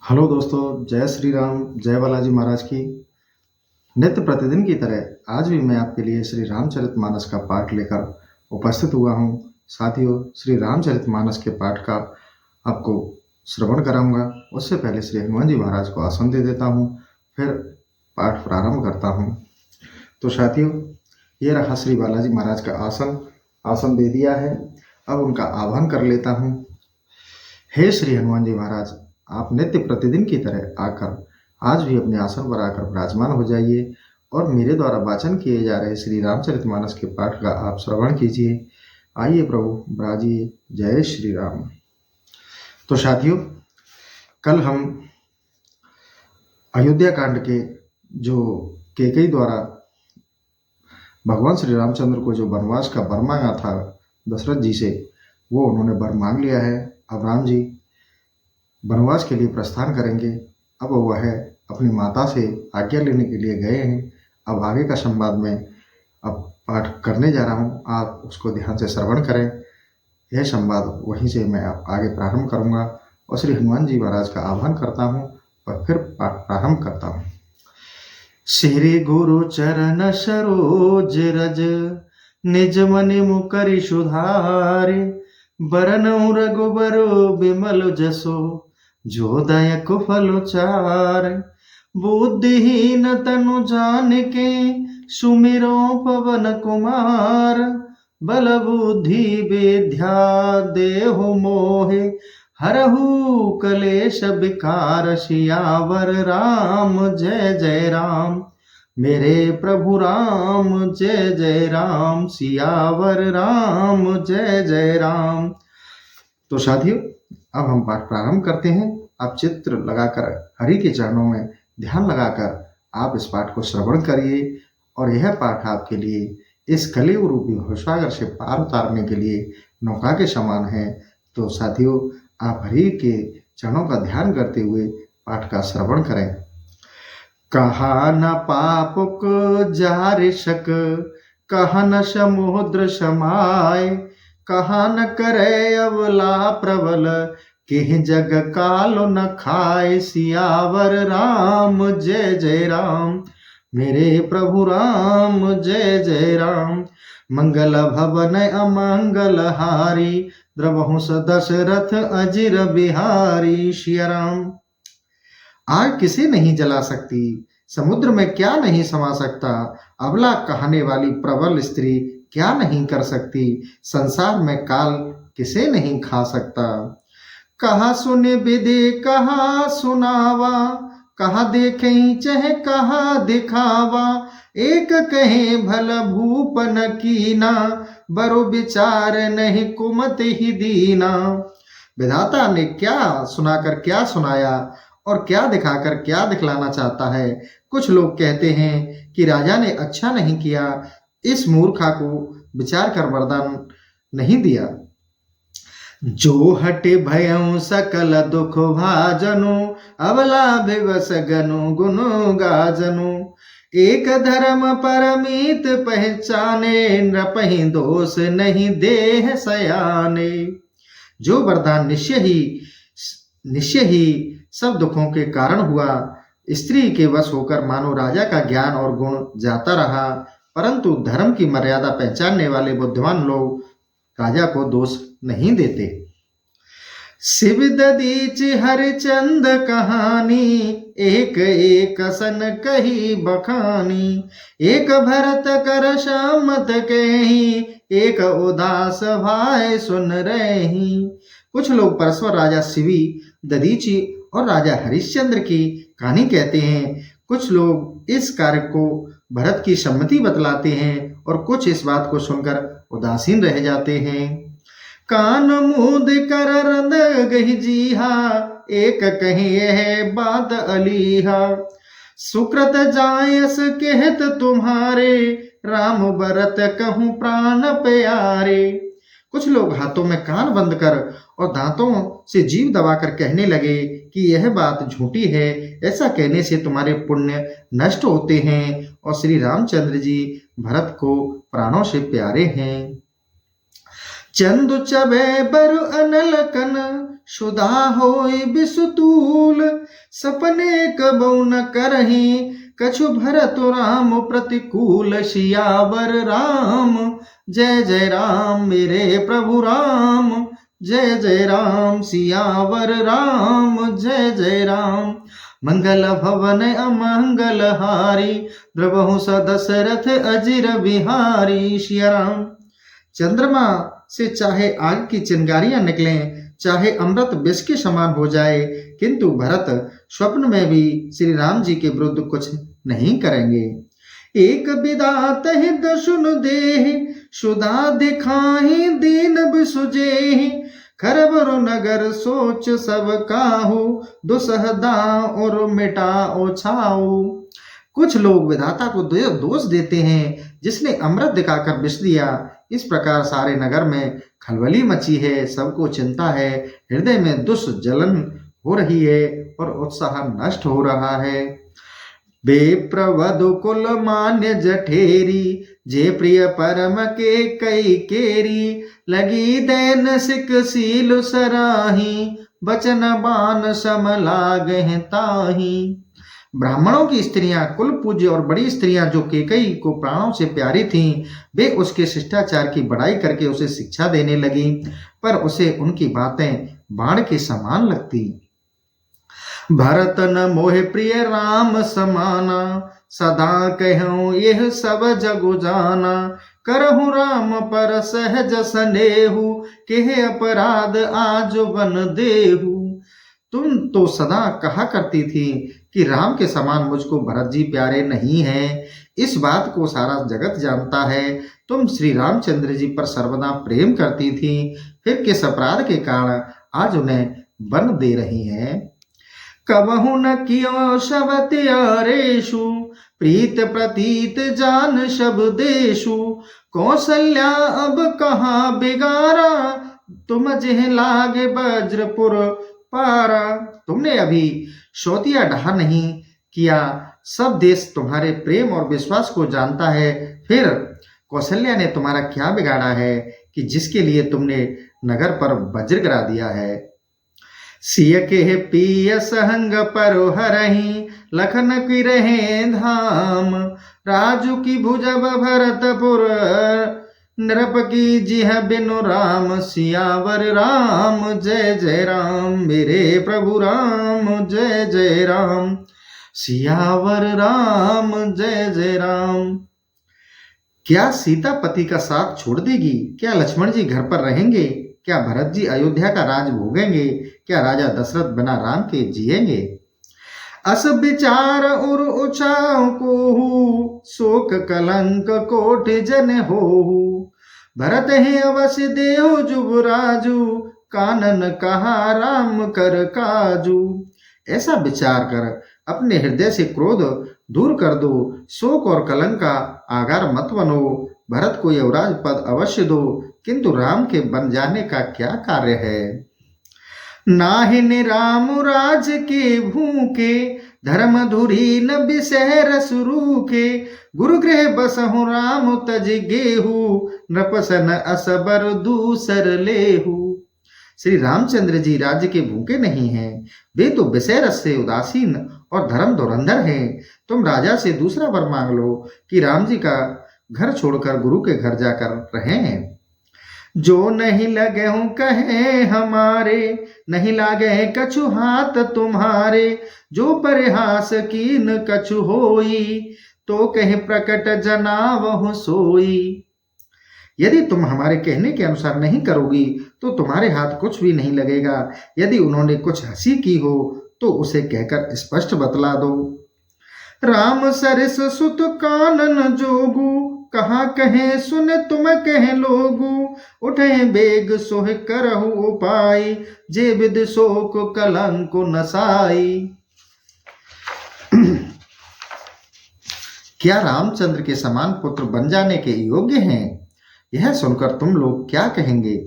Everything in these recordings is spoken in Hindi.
हेलो दोस्तों, जय श्री राम, जय बालाजी महाराज की। नित्य प्रतिदिन की तरह आज भी मैं आपके लिए श्री रामचरितमानस का पाठ लेकर उपस्थित हुआ हूँ। साथियों, श्री रामचरितमानस के पाठ का आपको श्रवण कराऊंगा। उससे पहले श्री हनुमान जी महाराज को आसन दे देता हूँ, फिर पाठ प्रारंभ करता हूँ। तो साथियों, ये रहा श्री बालाजी महाराज का आसन दे दिया है। अब उनका आह्वान कर लेता हूँ। हे श्री हनुमान जी महाराज, आप नित्य प्रतिदिन की तरह आकर आज भी अपने आसन पर आकर विराजमान हो जाइए और मेरे द्वारा वाचन किए जा रहे श्री रामचरितमानस के पाठ का आप श्रवण कीजिए। आइए प्रभु, विराजिए। जय श्री राम। तो साथियों, कल हम अयोध्या कांड के जो कैकेयी द्वारा भगवान श्री रामचंद्र को जो वनवास का वर मांगा था दशरथ जी से, वो उन्होंने वर मांग लिया है। अब राम जी वनवास के लिए प्रस्थान करेंगे। अब वह अपनी माता से आज्ञा लेने के लिए गए हैं। अब आगे का संवाद में अब पाठ करने जा रहा हूँ, आप उसको ध्यान से श्रवण करें। यह संवाद वहीं से मैं आगे प्रारंभ करूँगा और श्री हनुमान जी महाराज का आह्वान करता हूँ और फिर पाठ प्रारंभ करता हूँ। श्री गुरु चरण सरोज रज, निज मनि मुकरि सुधारे, बरनउँ रघुबर बिमल जसो, जो दायक फल चार। बुद्धिहीन तनु जानिके, सुमिरो पवन कुमार। बल बुद्धि विद्या देहु मोहे, हरहु कलेश विकार। सियावर राम जय जय राम, मेरे प्रभु राम जय जय राम। सियावर राम जय जय राम। तो साथियों, अब हम पाठ प्रारंभ करते हैं। आप चित्र लगाकर हरि के चरणों में ध्यान लगाकर आप इस पाठ को श्रवण करिए और यह पाठ आपके लिए इस कलियुग रूपी भवसागर से पार उतारने के लिए नौका के समान है। तो साथियों, आप हरि के चरणों का ध्यान करते हुए पाठ का श्रवण करें। कहा न पापुक जार शक, कहा न समुद्र समाय। कहा न करे अवला प्रबल, किह जग कालो न खाए। सियावर राम जय जय राम, मेरे प्रभु राम जय जय राम। मंगल भवन अमंगल हारी, द्रवहु दशरथ अजिर बिहारी। सिया राम। आग किसे नहीं जला सकती, समुद्र में क्या नहीं समा सकता। अबला कहने वाली प्रबल स्त्री क्या नहीं कर सकती। संसार में काल किसे नहीं खा सकता। कहा सुने विदे कहा सुनावा, कहा देखें चह कहा दिखावा। एक कहे भल भूपन कीना, बरो विचार नहीं कुमत ही दीना। विधाता ने क्या सुनाकर क्या सुनाया और क्या दिखाकर क्या दिखलाना चाहता है। कुछ लोग कहते हैं कि राजा ने अच्छा नहीं किया, इस मूर्खा को विचार कर वरदान नहीं दिया। जो हटे भयउ सकल दुख भाजनु, अबला विवश गनु गुनु गाजनु। एक धर्म परमीत पहचाने, नृपहि दोष नहीं देह सयाने। जो वरदान निश्चय ही सब दुखों के कारण हुआ। स्त्री के वश होकर मानो राजा का ज्ञान और गुण जाता रहा, परंतु धर्म की मर्यादा पहचानने वाले बुद्धिमान लोग राजा को दोष नहीं देते। शिव ददीच हरिचंद कहानी, एक एक सन कही बखानी। एक भरत कर शामत कही, एक उदास भाई सुन रही। कुछ लोग परस्पर राजा शिवी ददीची और राजा हरिश्चंद्र की कहानी कहते हैं। कुछ लोग इस कार्य को भरत की सम्मति बतलाते हैं और कुछ इस बात को सुनकर उदासीन रह जाते हैं। कान मूद कर रंद गही जीहा, एक कहीं यह बात अलीहा। सुकृत जायस कहत तुम्हारे, राम भरत कहूँ प्राण प्यारे। कुछ लोग हाथों में कान बंद कर और दांतों से जीभ दबाकर कहने लगे कि यह बात झूठी है। ऐसा कहने से तुम्हारे पुण्य नष्ट होते हैं और श्री रामचंद्र जी भरत को प्राणों से प्यारे हैं। चंदु चबे बरु अनल कन, सुधा होय बिसुतूल, सपने कबौ न करही, कछु भरत राम प्रतिकूल। सियावर राम जय जय राम, मेरे प्रभु राम जय जय राम। सियावर राम जय जय राम। मंगल भवन अमंगल हारी, द्रवहु सदशरथ अजिर बिहारी। सिया राम। चंद्रमा से चाहे आग की चिंगारियां निकलें, चाहे अमृत विष के समान हो जाए, किंतु भरत स्वप्न में भी श्री राम जी के विरुद्ध कुछ नहीं करेंगे। एक विदात दसुन देहि, सुधा दिखाहि दीन बिसुजेहि। खरबर नगर सोच सब काहू, दुसहदा और मिटाओ छाऊ। कुछ लोग विधाता को दोष देते हैं, जिसने अमृत दिखाकर विष दिया। इस प्रकार सारे नगर में खलबली मची है, सबको चिंता है, हृदय में दुष्जलन हो रही है और उत्साह नष्ट हो रहा है। बेप्रवधु कुल मान्य जठेरी, जे प्रिय परम के कई केरी। लगी दैन सिक सील सराही, बचन बान सम लागह ताही। ब्राह्मणों की स्त्रियां, कुल पूज्य और बड़ी स्त्रियां जो केकई को प्राणों से प्यारी थीं, वे उसके शिष्टाचार की बड़ाई करके उसे शिक्षा देने लगी, पर उसे उनकी बातें बाण के समान लगती। भरत न मोह प्रिय राम समाना, सदा कहूँ यह सब जगु जाना। करहु राम पर सहज स्नेहु, केह अपराध आज बन देहु। तुम तो सदा कहा करती थी कि राम के समान मुझको भरत जी प्यारे नहीं हैं। इस बात को सारा जगत जानता है। तुम श्री रामचंद्र जी पर सर्वदा प्रेम करती थी, फिर किस अपराध के कारण आज उन्हें वन दे रही हैं। कबहु न कियो सब त्यारेषु, प्रीत प्रतीत जान सब देशु। कौशल्या अब कहाँ बिगारा, तुम जिह लागे वज्रपुर पारा। तुमने अभी शौतिया ढहा नहीं किया, सब देश तुम्हारे प्रेम और विश्वास को जानता है। फिर कौशल्या ने तुम्हारा क्या बिगाड़ा है कि जिसके लिए तुमने नगर पर वज्र गिरा दिया है। सिय के पिय सहंग परो हरही, लखन की रहे धाम। राजू की भुजब भरतपुर, नृप की जिह बिनु राम। सियावर राम जय जय राम, मेरे प्रभु राम जय जय राम। सियावर राम जय जय राम। क्या सीता पति का साथ छोड़ देगी? क्या लक्ष्मण जी घर पर रहेंगे? क्या भरत जी अयोध्या का राज भोगेंगे? क्या राजा दशरथ बिना राम के जिएंगे? अस विचार उर उछाऊ को, शोक कलंक कोट जन हो। भरत है अवश्य देहु जुबराजू, कानन कहा राम कर काजू। ऐसा विचार कर अपने हृदय से क्रोध दूर कर दो, शोक और कलंक का आगार मत बनो। भरत को युवराज पद अवश्य दो, किंतु राम के बन जाने का क्या कार्य है। नाहिन राम राज के भूखे, धर्म धुरी न बिसह रसरू के। गुरु गृह बसहु राम तज गेहू, नृपसन असबर दूसर लेहू। श्री रामचंद्र जी राज्य के भूखे नहीं हैं, वे तो विषय रस से उदासीन और धर्म धुरंधर हैं। तुम राजा से दूसरा वर मांग लो कि राम जी का घर छोड़कर गुरु के घर जाकर रहें। जो नहीं लगे हूँ कहे हमारे, नहीं लागे कछु हाथ तुम्हारे। जो परिहास कीन कछु होई, तो कहे प्रकट जनावहु सोई। यदि तुम हमारे कहने के अनुसार नहीं करोगी तो तुम्हारे हाथ कुछ भी नहीं लगेगा। यदि उन्होंने कुछ हंसी की हो तो उसे कहकर स्पष्ट बतला दो। राम सरिस सुत कानन जोगू, कहाँ कहे सुने तुम कहे लोगू। उठे बेग सोह करहु उपाय, जे विद शोक कलंक नसाई। क्या रामचंद्र के समान पुत्र बन जाने के योग्य हैं? यह सुनकर तुम लोग क्या कहेंगे?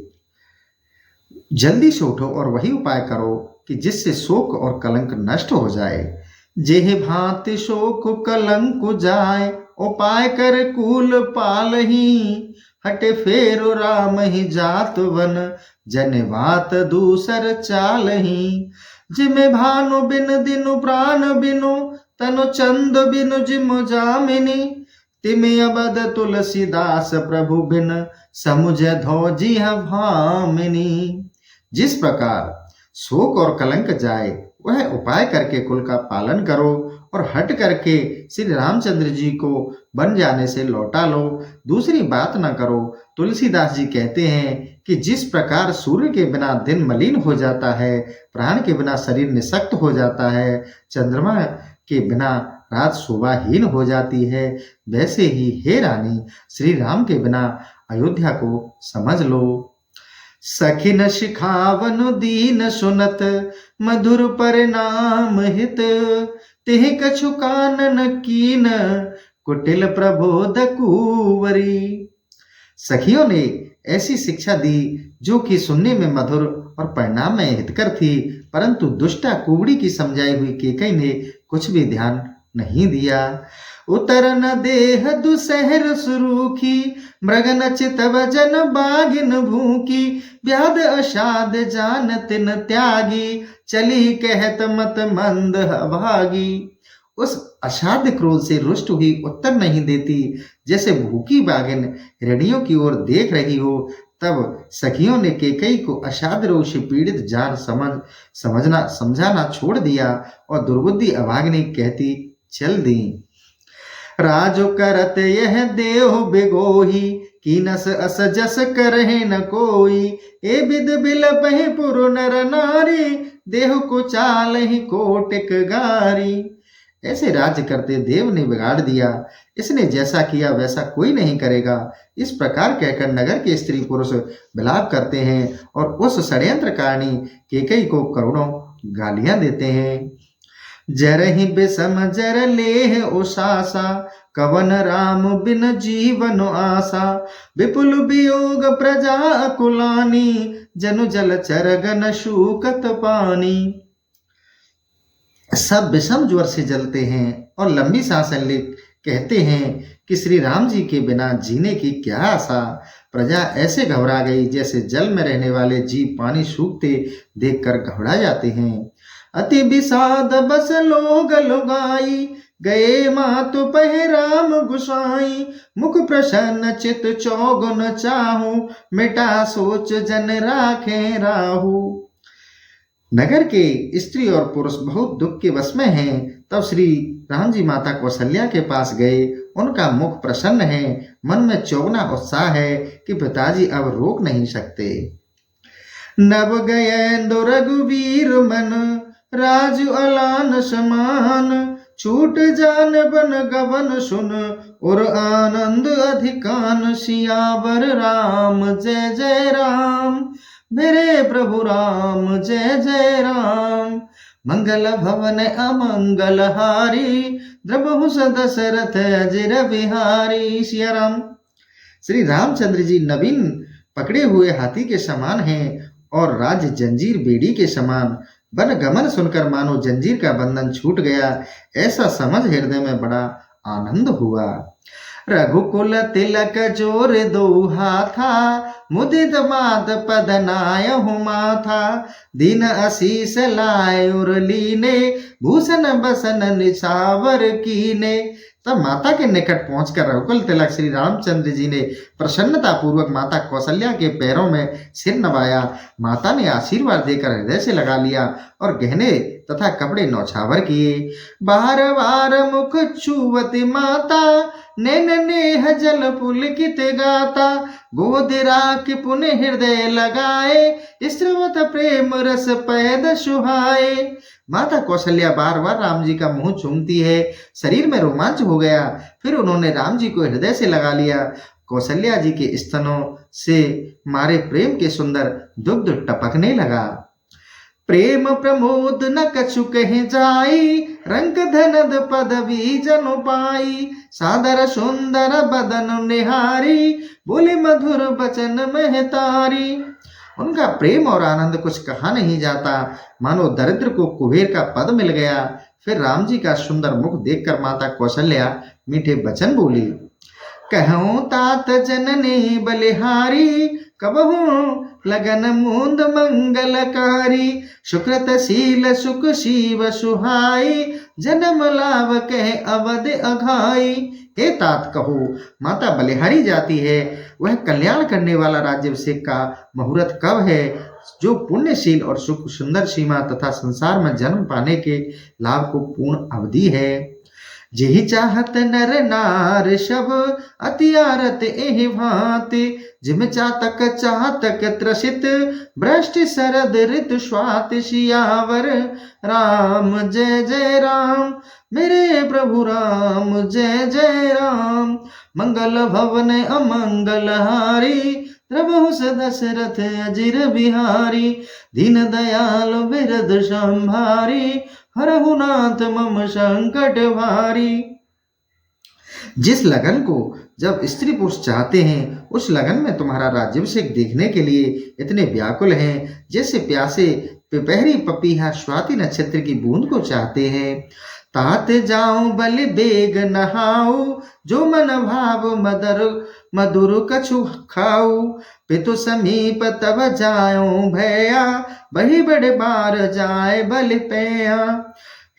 जल्दी से उठो और वही उपाय करो कि जिससे शोक और कलंक नष्ट हो जाए। जेह भांति शोक कलंक जाए, उपाय कर कूल पालही। हटे फेरो राम ही जात वन, जनवात दूसर चाल ही। जिमे भानु बिन दिनु प्राण बिनु, तनु चंद बिनु जिम जामिनी। तिमि अबद तुलसीदास प्रभु बिन, समुझ धोजी भामिनी। जिस प्रकार शोक और कलंक जाए वह उपाय करके कुल का पालन करो, और हट करके श्री रामचंद्र जी को बन जाने से लौटा लो, दूसरी बात न करो। तुलसीदास जी कहते हैं कि जिस प्रकार सूर्य के बिना दिन मलिन हो जाता है, प्राण के बिना शरीर निशक्त हो जाता है, चंद्रमा के बिना रात शोभाहीन हो जाती है, वैसे ही हे रानी श्री राम के बिना अयोध्या को समझ लो। सखिन शिखावन दीन सुनत, मधुर परिणाम हित। तिह कछु कानन कीन, कुटिल प्रबोध कुंवरी। सखियों ने ऐसी शिक्षा दी जो कि सुनने में मधुर और परिणाम में हितकर थी, परंतु दुष्टा कुंवरी की समझाई हुई केकई ने कुछ भी ध्यान नहीं दिया। उतरन देह दुसहर सुरूखी, मृगन चितव जन बागिन भूखी। व्याध अषाद जान तिन त्यागी, चली कहत मत मंद भागी। उस अषाद क्रोध से रुष्ट हुई उत्तर नहीं देती, जैसे भूखी बागिन हिरणियों की ओर देख रही हो। तब सखियों ने केकई को अषाद रोग से पीड़ित जान समझाना छोड़ दिया, और दुर्बुद्धि अभागिनी कहती चल दी। राजो करत यह देह बिगोही, कीनस अस जस करहे न कोई। ए विद बिलपहि पुरु नर नारी, देह को चाल ही कोटिक गारी। ऐसे राज्य करते देव ने बिगाड़ दिया, इसने जैसा किया वैसा कोई नहीं करेगा। इस प्रकार कहकर नगर के स्त्री पुरुष विलाप करते हैं और उस षड्यंत्रकारिणी केकई को करोड़ों गालियां देते हैं। जरहि बिषम जर लेह उषासा, कवन राम बिन जीवन आशा। विपुल वियोग प्रजा अकुलानी, जनु जल चरगन शूकत पानी। सब विषम ज्वर से जलते हैं और लंबी सांसें ले कहते हैं कि श्री राम जी के बिना जीने की क्या आशा। प्रजा ऐसे घबरा गई जैसे जल में रहने वाले जीव पानी सूखते देखकर घबरा जाते हैं। अति विषाद बस लोग लुगाई, गए मातु पहे राम गुसाई। मुख प्रसन्न चित चौगुन चाहू, मिटा सोच जन राखे राहू। नगर के स्त्री और पुरुष बहुत दुख के वश में हैं। तब श्री राम जी माता कौशल्या के पास गए। उनका मुख प्रसन्न है, मन में चौगुना उत्साह है कि पिताजी अब रोक नहीं सकते। नव गयेंदु रघुवीर मन, राजु अलान समान। छूट जान बन गवन सुन, और आनंद अधिकान। सियावर राम जय जय राम, मेरे प्रभु राम जय जय राम। मंगल भवन अमंगल हारी, द्रबहु दशरथ अजिर बिहारी। सिया राम। श्री रामचंद्र जी नवीन पकड़े हुए हाथी के समान हैं और राज्य जंजीर बेड़ी के समान। वन गमन सुनकर मानो जंजीर का बंधन छूट गया, ऐसा समझ हृदय में बड़ा आनंद हुआ। रघुकुल तिलक जोर दो हाथा, मुदित मात पद नाय माथा। दीन आशीष लाय उर लीने, भूषण बसन निछावर कीने। तब माता के निकट पहुंचकर रघुकुल तिलक श्री रामचंद्र जी ने प्रसन्नता पूर्वक माता कौशल्या के पैरों में सिर नवाया। माता ने आशीर्वाद देकर हृदय से लगा लिया और गहने तथा कपड़े नौछावर किए। बार बार मुख छुवती माता, नैन नेह जल पुलकित गाता। गोद राख पुनः हृदय लगाए, स्त्रवत प्रेम रस पैद सुहाए। माता कौशल्या बार बार राम जी का मुंह चूमती है। शरीर में रोमांच हो गया। फिर उन्होंने राम जी को हृदय से लगा लिया। कौशल्या जी के स्तनों से मारे प्रेम के सुंदर दुग्ध टपकने लगा। प्रेम प्रमोद न कछु कहे जाई, रंग धनद पदवी जनु पाई। सादर सुंदर बदन निहारी, बोले मधुर बचन महतारी। उनका प्रेम और आनंद कुछ कहा नहीं जाता, मानो दरिद्र को कुबेर का पद मिल गया। फिर राम जी का सुंदर मुख देखकर माता कौशल्या मीठे वचन बोली। कहूँ तात जननी बलिहारी, कबहू लगन मूंद मंगलकारी। सुकृतशील सुख शिव सुहाई, जन्म लाभ कह अवध अघाई। हे तात कहो, माता बलिहारी जाती है, वह कल्याण करने वाला राज्याभिषेक का मुहूर्त कब है, जो पुण्यशील और सुख सुंदर सीमा तथा संसार में जन्म पाने के लाभ को पूर्ण अवधि है। जेहि चाहत नर नार सब, अति आरत एहि भांति। जिम चातक चातक त्रसित, भ्रष्ट शरद ऋतु स्वाति। सियावर राम जय जय राम, मेरे प्रभु राम जय जय राम। मंगल भवन अमंगल हारी, प्रभु दशरथ अजिर बिहारी। दीन दयाल बिरद संभारी, हरहु नाथ मम संकट भारी। जिस लगन को जब स्त्री पुरुष चाहते हैं, उस लगन में तुम्हारा राज्याभिषेक देखने के लिए इतने व्याकुल हैं, जैसे प्यासे पिपहरी पपीहा स्वाति नक्षत्र की बूंद को चाहते हैं। तात जाऊं बलि बेग नहाऊ, जो मन भाव मधुर कछु खाऊ। पितु समीप तब जाऊं भैया, बही बड़े बार जाए बलि पैया।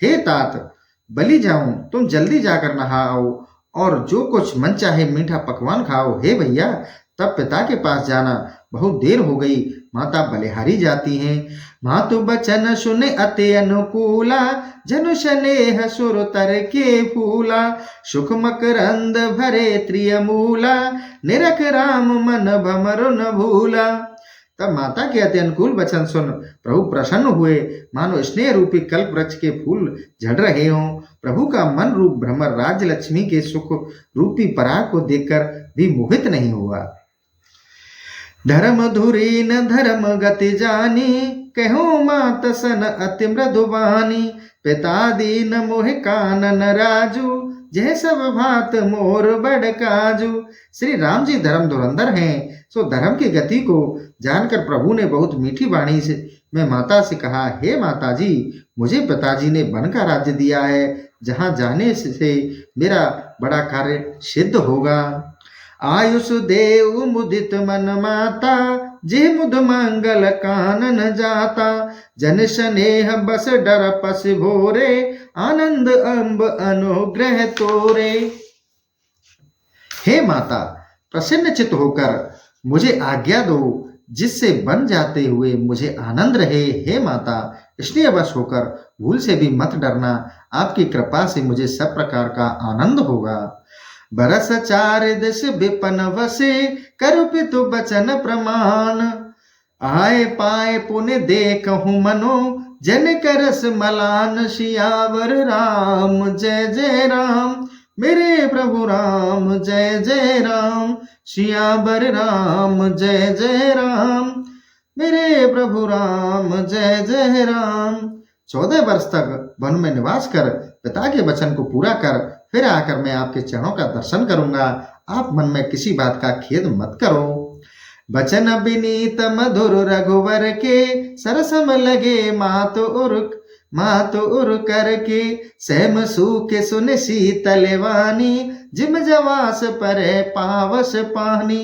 हे तात, बलि जाऊं, तुम जल्दी जाकर नहाओ और जो कुछ मन चाहे मीठा पकवान खाओ। हे भैया, तब पिता के पास जाना, बहुत देर हो गई। माता बलिहारी जाती हैं। मातु बचन सुने अति अनुकूला, जनु स्नेह सुर तर के फूला। सुख मकरंद भरे त्रियमूला, निरख राम मन भमर न भूला। तब माता के अति अनुकूल वचन सुन प्रभु प्रसन्न हुए, मानो स्नेह रूपी कल्प वृक्ष के फूल झड़ रहे हों। प्रभु का मन रूप भ्रमर राज्य लक्ष्मी के सुख रूपी पराग को देखकर भी मोहित नहीं हुआ। धर्म धुरी न धर्म गति जानी, कहूँ मात सन अति मृदुबानी। पिता दीन मोह कानन राजू, जय सब भात मोर बड़ काजू। श्री राम जी धर्म धुरंधर हैं, सो धर्म की गति को जानकर प्रभु ने बहुत मीठी वाणी से मैं माता से कहा, हे माता जी, मुझे पिताजी ने वन का राज्य दिया है, जहाँ जाने से मेरा बड़ा कार्य सिद्ध होगा। आयुष देव मुदित मन माता, जे मुद मंगल कानन जाता। जन स्नेह बस डर पस भोरे, आनंद अम्ब अनुग्रह तोरे। हे माता, प्रसन्न चित्त होकर मुझे आज्ञा दो, जिससे बन जाते हुए मुझे आनंद रहे। हे माता, स्नेहवश होकर भूल से भी मत डरना, आपकी कृपा से मुझे सब प्रकार का आनंद होगा। बरस चार दश विपन वसे, करु पितु बचन प्रमाण। आए पाए पुण्य देखहु मनो, जन करस मलान। सियावर राम जय जय राम, मेरे प्रभु राम जय जय राम। सियावर राम जय जय राम, मेरे प्रभु राम जय जय राम। 14 वर्ष तक वन में निवास कर पिता के वचन को पूरा कर, फिर आकर मैं आपके चरणों का दर्शन करूंगा। आप मन में किसी बात का खेद मत करो। बचन विनीत मधुर रघुवर के, सरसम लगे मात उर करके। सहम सूख सुन शीतल वाणी, जिम जवास परे पावस पानी।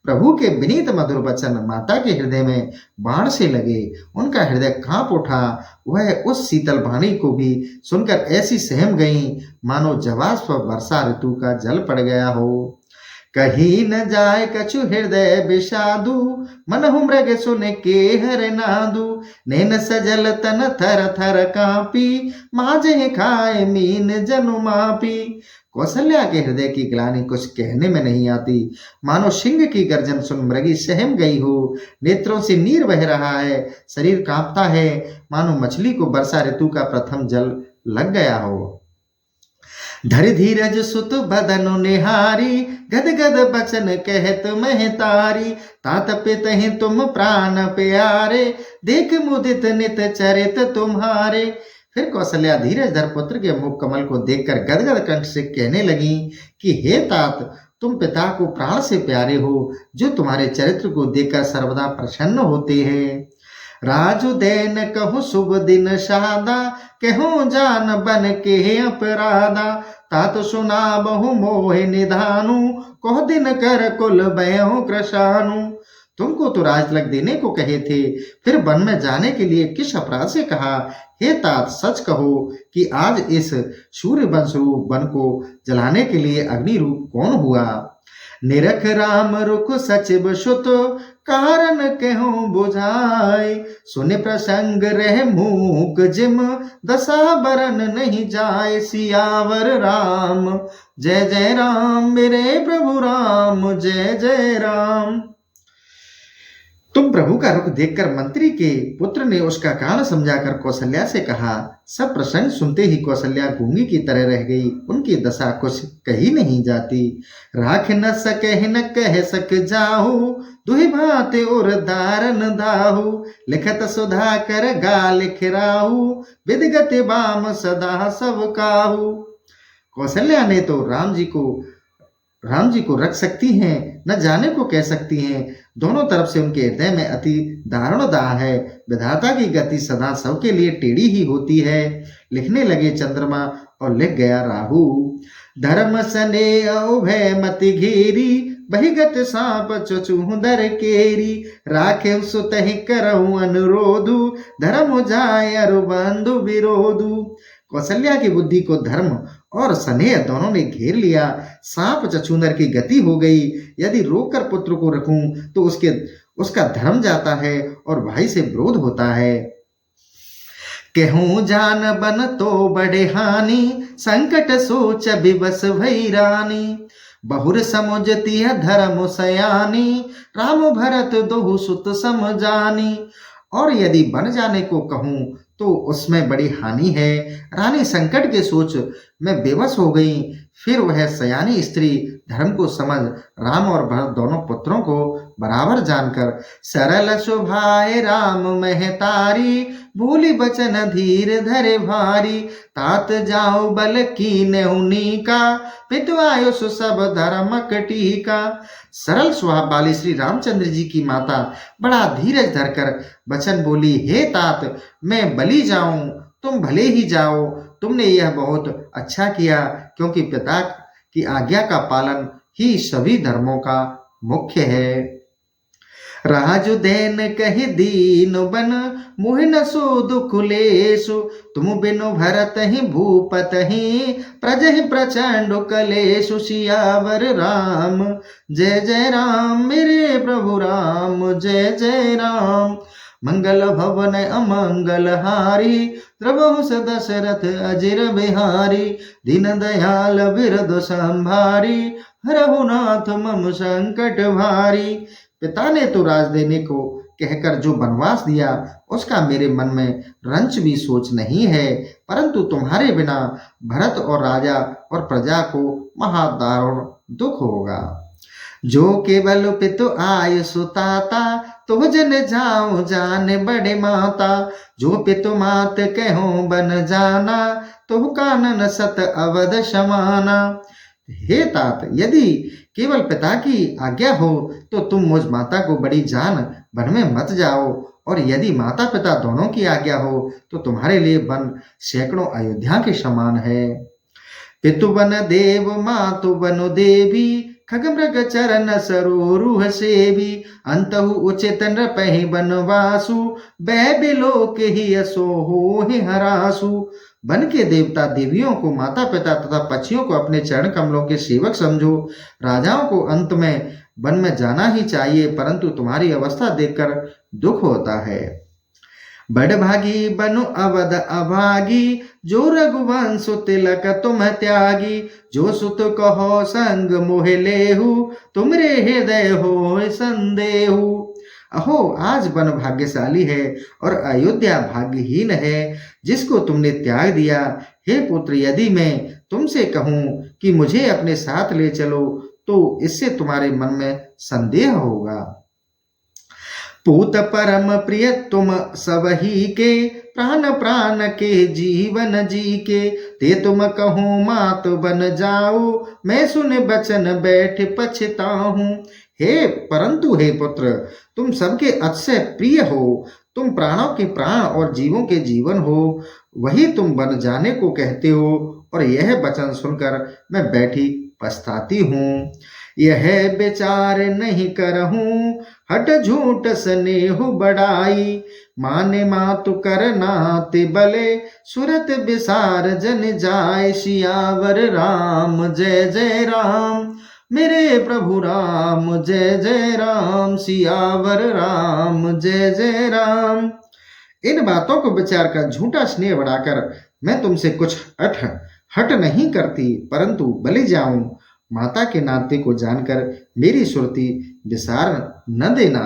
प्रभु के विनीत मधुर वचन माता के हृदय में बाण से लगे, उनका हृदय कांप उठा। वह उस शीतल वाणी को भी सुनकर ऐसी सहम गईं, मानो जवास पर वर्षा ऋतु का जल पड़ गया हो। कहीं न जाए कछु हृदय विषादु, मनहु मृग सुन के हर नादु। नैन सजल तन थर थर कांपी, माजे खाए मीन जनु मापी। कौशल्या के हृदय की ग्लानि कुछ कहने में नहीं आती, मानो सिंह की गर्जन सुन मृगी सहम गई हो। नेत्रों से नीर बह रहा है, शरीर कांपता है, मानो मछली को वर्षा ऋतु का प्रथम जल लग गया हो। धरि धीरज सुत बदनु निहारी, गद गद बचन कहत महतारी। तात पितहि तुम प्राण प्यारे, देख मुदित नित चरित तुम्हारे। फिर कौशल्या धीरज धर पुत्र के मुख कमल को देखकर गदगद कंठ से कहने लगी कि हे तात, तुम पिता को प्राण से प्यारे हो, जो तुम्हारे चरित्र को देखकर सर्वदा प्रसन्न होते हैं। राजु देन कहु शुभ दिन शादा, कहूँ जान बन के अपराधा। तात सुना बहु मोह निधानु, कह दिन कर कुल भयो कृशानु। तुमको तो राजतिलक देने को कहे थे, फिर वन में जाने के लिए किस अपराध से कहा? हे तात, सच कहो कि आज इस सूर्य वंश रूप वन को जलाने के लिए अग्नि रूप कौन हुआ? निरख राम रुख सचिव सुत, कारण कहूँ बुझाए। सुन प्रसंग रह मूक जिम, दशा बरन नहीं जाए। सियावर राम जय जय राम, मेरे प्रभु राम जय जय राम। तुम प्रभु का रुख देखकर मंत्री के पुत्र ने उसका कारण समझाकर कौशल्या से कहा। सब प्रसंग सुनते ही कौशल्या गूंगी की तरह रह गई। उनकी दशा कुछ कही नहीं जाती। राख न सके न कह सक जाहू, दुहि भांति उर दारन दाहू। लिखत सुधा कर गा लिख राहू, विदगत बाम सदा सब काहू। कौशल्या ने तो राम जी को रख सकती हैं, न जाने को कह सकती हैं। दोनों तरफ से उनके हृदय में अति दारुण दाह है। विधाता की गति सदा सबके लिए टेढ़ी ही होती है। लिखने लगे चंद्रमा और लिख गया राहु। धर्म सने उभय मति घेरी, बहिगत सांप चुचुदर केरी। राखे सुतहि करहु अनुरोधु, धर्म जाय अरु बंधु विरोधु। कौशल्या की बुद्धि को धर्म और स्नेह दोनों ने घेर लिया। सांप चछूंदर की गति हो गई। यदि रोककर पुत्र को रखूं तो उसका धर्म जाता है और भाई से विरोध होता है। कहूँ जान बन तो बड़े हानि, संकट सोच विवश भई रानी। बहुर समुझती है धर्म सयानी, राम भरत दोहु सुत समझानी। और यदि बन जाने को कहूँ तो उसमें बड़ी हानि है। रानी संकट के सोच में बेबस हो गई। फिर वह सयानी स्त्री धर्म को समझ राम और भरत दोनों पुत्रों को बराबर जानकर सरल सुभाए राम महतारी, भूली बचन धीर धरे भारी। तात जाओ बल कीन्ह का, पितु आयुष सब धर्मक टीका। सरल स्वभाव वाली श्री रामचंद्र जी की माता बड़ा धीरज धरकर वचन बोली, हे तात, मैं बलि जाऊं, तुम भले ही जाओ। तुमने यह बहुत अच्छा किया, क्योंकि पिता की आज्ञा का पालन ही सभी धर्मों का मुख्य है। राजु देन कहि दीन बन, मुहि न सो दुख लेसु। तुम बिनु भरत ही भूपत ही, प्रजहि प्रचंड कलेशु। सियावर राम जय जय राम, मेरे प्रभु राम जय जय राम। मंगल भवन अमंगल हारी, द्रवहु स दशरथ अजिर बिहारी। दीन दयाल बिरद संभारी, हरहु नाथ मम संकट भारी। पिता ने तो राज देने को कहकर जो वनवास दिया, उसका मेरे मन में रंच भी सोच नहीं है। परंतु तुम्हारे बिना भरत और राजा और प्रजा को महादारुण दुख होगा। जो केवल पितु आय सुताता, तो जन जाओ जान बड़े माता। जो पितु मात कहो बन जाना, तो कानन सत अवध समाना। हे तात, यदि केवल पिता की आज्ञा हो तो तुम मुझ माता को बड़ी जान वन में मत जाओ, और यदि माता पिता दोनों की आज्ञा हो तो तुम्हारे लिए वन सैकड़ों अयोध्या के समान है। पितु बन देव मातु बनु देवी, खग मृग चरण सरोरुह सेवी। अंतहु उचित नृपहि बनवासु, बै बिलोक ही असो होहि हरासु। वन के देवता देवियों को माता पिता तथा पक्षियों को अपने चरण कमलों के सेवक समझो। राजाओं को अंत में वन में जाना ही चाहिए, परंतु तुम्हारी अवस्था देखकर दुख होता है। बड़ भागी बनु अवध अभागी, जो रघुवंश तिलक तुम त्यागी। जो सुत कहो संग मोह लेहु, तुमरे हृदय हो संदेहु। अहो, आज वन भाग्यशाली है और अयोध्या भाग्यहीन है, जिसको तुमने त्याग दिया। हे पुत्र, यदि मैं तुमसे कहूं कि मुझे अपने साथ ले चलो, तो इससे तुम्हारे मन में संदेह होगा। पूत परम प्रिय तुम सब ही के, प्राण प्राण के जीवन जी के। ते तुम कहो मात बन जाओ, मैं सुन बचन बैठ पछताऊं। हे परंतु हे पुत्र, तुम सबके अतिशय प्रिय हो, तुम प्राणों के प्राण और जीवों के जीवन हो, वही तुम बन जाने को कहते हो, और यह वचन सुनकर मैं बैठी पछताती हूँ। यह विचार नहीं करहूँ, हट झूठ स्नेह बढ़ाई, माने मातु कर नाते बले, सुरत विसार जन जाय, सियावर राम जय जय राम, मेरे प्रभु राम जय जय राम, सियावर राम जय जय राम। इन बातों को विचार कर झूठा स्नेह बढ़ाकर मैं तुमसे कुछ हट नहीं करती, परंतु बलि जाऊं, माता के नाते को जानकर मेरी सुरती विसार न देना।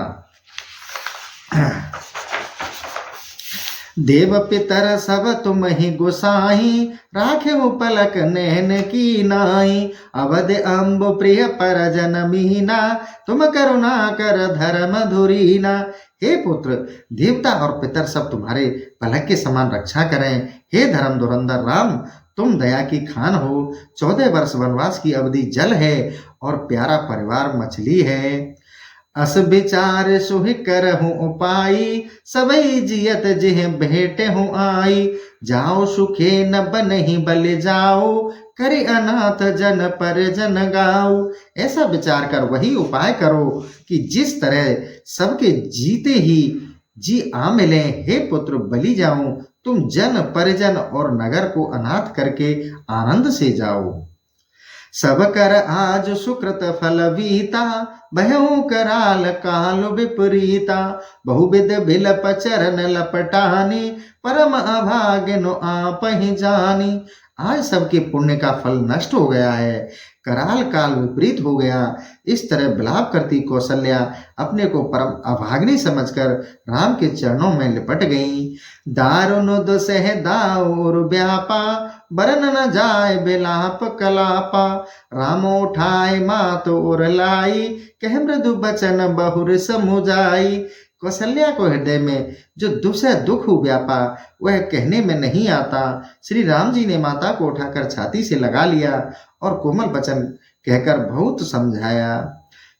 देव पितर सब तुम ही गोसाई, राखे हो पलक नैन की नाई, अवध अम्ब प्रिय परजन मीना, तुम करुणा कर धर्म धुरीना। हे पुत्र, देवता और पितर सब तुम्हारे पलक के समान रक्षा करें। हे धर्म धुरंधर राम, तुम दया की खान हो। 14 वर्ष वनवास की अवधि जल है और प्यारा परिवार मछली है। अस विचार सुहि करहु उपाई, सबई जियत जिह भेटे हूँ आई, जाओ सुखे न बनहि बल जाओ, करे अनाथ जन पर जन गाओ। ऐसा विचार कर वही उपाय करो कि जिस तरह सबके जीते ही जी आ मिले। हे पुत्र, बलि जाऊं, तुम जन परिजन और नगर को अनाथ करके आनंद से जाओ। सब कर आज सुकृत फल बीता, भयउ कराल काल विपरीता, बहुविध बिलप चरण लपटानी, परम अभाग्य आप ही जानी। आज सबके पुण्य का फल नष्ट हो गया है, कराल काल विपरीत हो गया। इस तरह विलाप करती कौशल्या अपने को परम अभाग्नि समझकर राम के चरणों में लिपट गई। दारुण दुसह दाऊर व्यापा, बरन न जाय बिलाप कलापा, राम उठाए मात और लाई, कह मृदु बचन बहुर समुझाई। कौशल्या को हृदय में जो दुख व्यापा वह कहने में नहीं आता। श्री राम जी ने माता को उठाकर छाती से लगा लिया और कोमल वचन कहकर बहुत समझाया।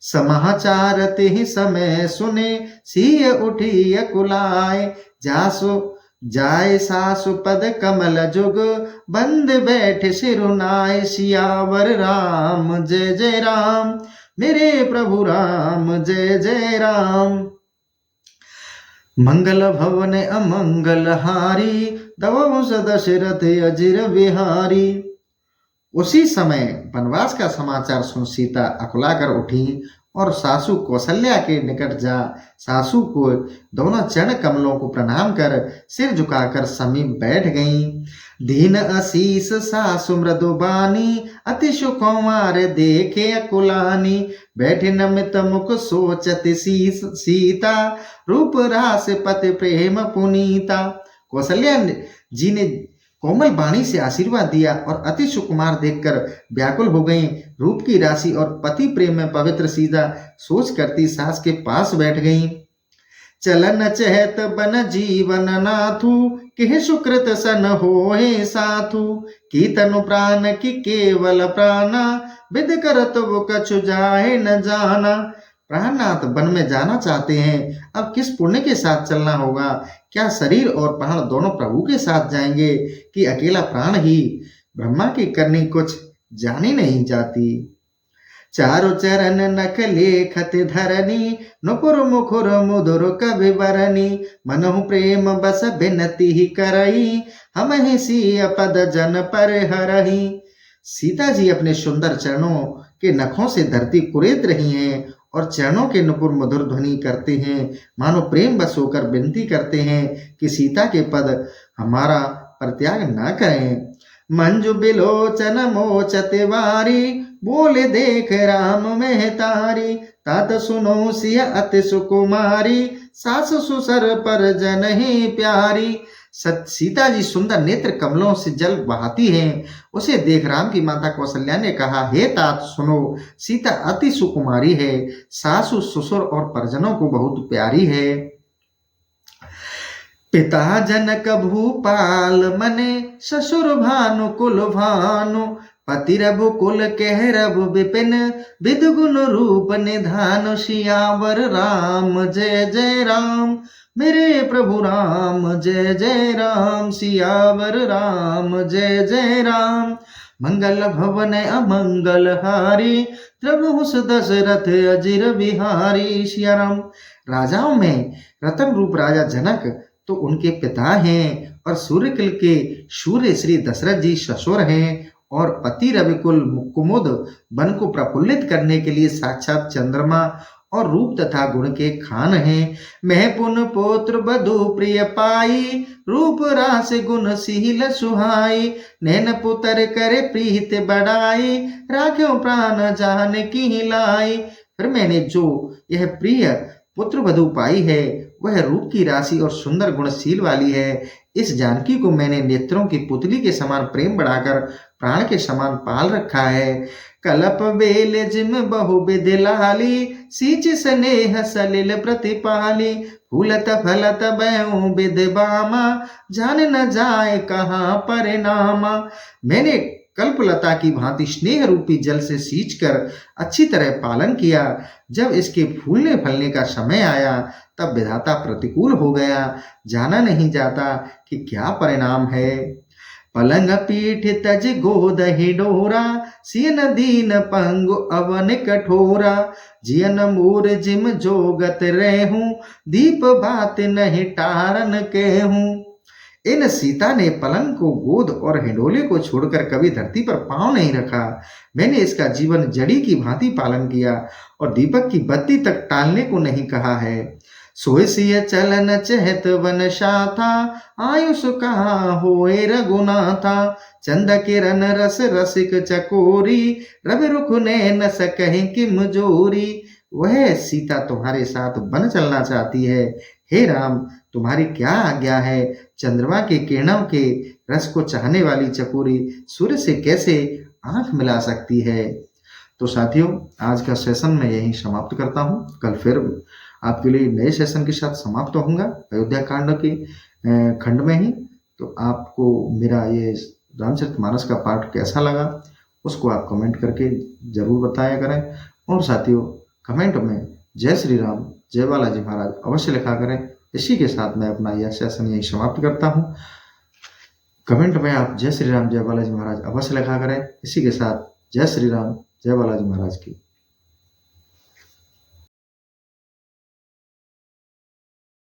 समाचार ते समय सुने, सिय उठी अकुलाय, जासु जाय सासु पद कमल जुग, बंद बैठ सिरुनाय, सियावर राम जय जय राम, मेरे प्रभु राम जय जय राम। मंगल भवन अमंगल हारी, दवंश दशरथ अजिर विहारी। उसी समय वनवास का समाचार सुन सीता अकुलाकर उठी और सासू कौशल्या के निकट जा सासू को दोनों चरण कमलों को प्रणाम कर सिर झुकाकर समीप बैठ गईं। दीन आशीष सासु मृदुबानी, अति सुकुमार देखे अकुलानी, बैठे नमित मुख सोचत सीता, रूप रास पति प्रेम पुनीता। कौशल्या जी ने कोमल वाणी से आशीर्वाद दिया और अति सुकुमार देखकर व्याकुल हो गईं। रूप की राशि और पति प्रेम में पवित्र सीता सोच करती सास के पास बैठ गईं। चलन चहत बन जीवन नाथु, किह सुकृत सन होए साथु, की तनु प्राण की केवल प्राणा, विद करत वो कछु जाए न जाना। प्राणनाथ वन में जाना चाहते हैं, अब किस पुण्य के साथ चलना होगा? क्या शरीर और प्राण दोनों प्रभु के साथ जाएंगे कि अकेला प्राण ही? ब्रह्मा की करनी कुछ जानी नहीं जाती। चारु चरण नख लेखत धरनी, नुपुर मुखुर मुधुर कवि बरनी, मनहु प्रेम बस बिनती ही करई, हम ही सिय पद जन पर हरही। सीता जी अपने सुंदर चरणों के नखों से धरती कुरेद रही हैं और चरणों के नुपुर मधुर ध्वनि करते हैं, मानो प्रेम बस होकर विनती करते हैं कि सीता के पद हमारा परित्याग न करें। मंजु बिलोचन मोचत वारी, बोले देख राम मेहतारी, तात सुनो सिय अति सुकुमारी, सास ससुर पर जन ही प्यारी। सीता जी सुंदर नेत्र कमलों से जल बहाती हैं। उसे देख राम की माता कौशल्या ने कहा, हे तात सुनो, सीता अति सुकुमारी है, सासु ससुर और परिजनों को बहुत प्यारी है। पिता जनक भूपाल मने, ससुर भानु कुल भानु, पति रघु कुल कह रघु विपिन, विद गुण रूप निधान, सियावर राम जय जय राम, मेरे प्रभु राम जय जय राम, सियावर राम जय जय राम। मंगल भवन अमंगल हारी, प्रभु दशरथ अजिर बिहारी। सिया राम। राजाओं में रतन रूप राजा जनक तो उनके पिता हैं और सूर्यकुल के सूर्य श्री दशरथ जी ससुर हैं, और पति रविकुल कुमुद वन को प्रफुल्लित करने के लिए साक्षात चंद्रमा और रूप तथा गुण के खान हैं। मैं पुन पुत्र बधु प्रिय पाई, रूप रास गुण शील सुहाई। नैन पुत्र करे प्रीत बढ़ाई, राख्यो प्राण जान की लाई। फिर मैंने जो यह प्रिय पुत्र वधु पाई है, वह रूप की राशि और सुंदर गुणशील वाली है। इस जानकी को मैंने नेत्रों की पुतली के समान प्रेम बढ़ाकर प्राण के समान पाल रखा है। कलप बेल जिम बहु बिदिलाली, सींच स्नेह सलिल प्रतिपाली। फूलत फलत बयो बिदबामा, जान न जाए कहाँ परिणामा। मैंने कल्पलता की भांति स्नेह रूपी जल से सींचकर अच्छी तरह पालन किया। जब इसके फूलने फलने का समय आया, तब विधाता प्रतिकूल हो गया, जाना नहीं जाता कि क्या परिणाम है। पलंग पीठ तज गोद हिडोरा, सियन दीन पंगु अवन कठोरा। जियन मूर जिम जोगत रहूं, दीप बात नहीं टारन केहूं। इन सीता ने पलंग को, गोद और हिंडोले को छोड़कर कभी धरती पर पांव नहीं रखा। मैंने इसका जीवन जड़ी की भांति पालन किया और दीपक की बत्ती तक टालने को नहीं कहा है। सोयसिय चलन चहत वन शाथा, आयुष कहा होए रघुनाथा। चंद किरण रस रसिक चकोरी, रवि रुख ने न सकहि किम जोरी। वह सीता तुम्हारे साथ वन चलना चाहती है। हे राम, तुम्हारी क्या आज्ञा है। चंद्रमा के किरणों के रस को चाहने वाली चकोरी सूर्य से कैसे आंख मिला सकती है। तो साथियों, आज का सेशन मैं यहीं समाप्त करता हूँ। कल फिर आपके लिए नए सेशन के साथ समाप्त होऊंगा अयोध्या कांड के खंड में ही। तो आपको मेरा ये रामचरितमानस का पाठ कैसा लगा, उसको आप कमेंट करके जरूर बताया करें। और साथियों, कमेंट में जय श्री राम, जय बालाजी महाराज अवश्य लिखा करें। इसी के साथ मैं अपना यह सेशन यहीं समाप्त करता हूँ। कमेंट में आप जय श्री राम, जय बालाजी महाराज अवश्य लिखा करें। इसी के साथ जय श्री राम, जय बालाजी महाराज की।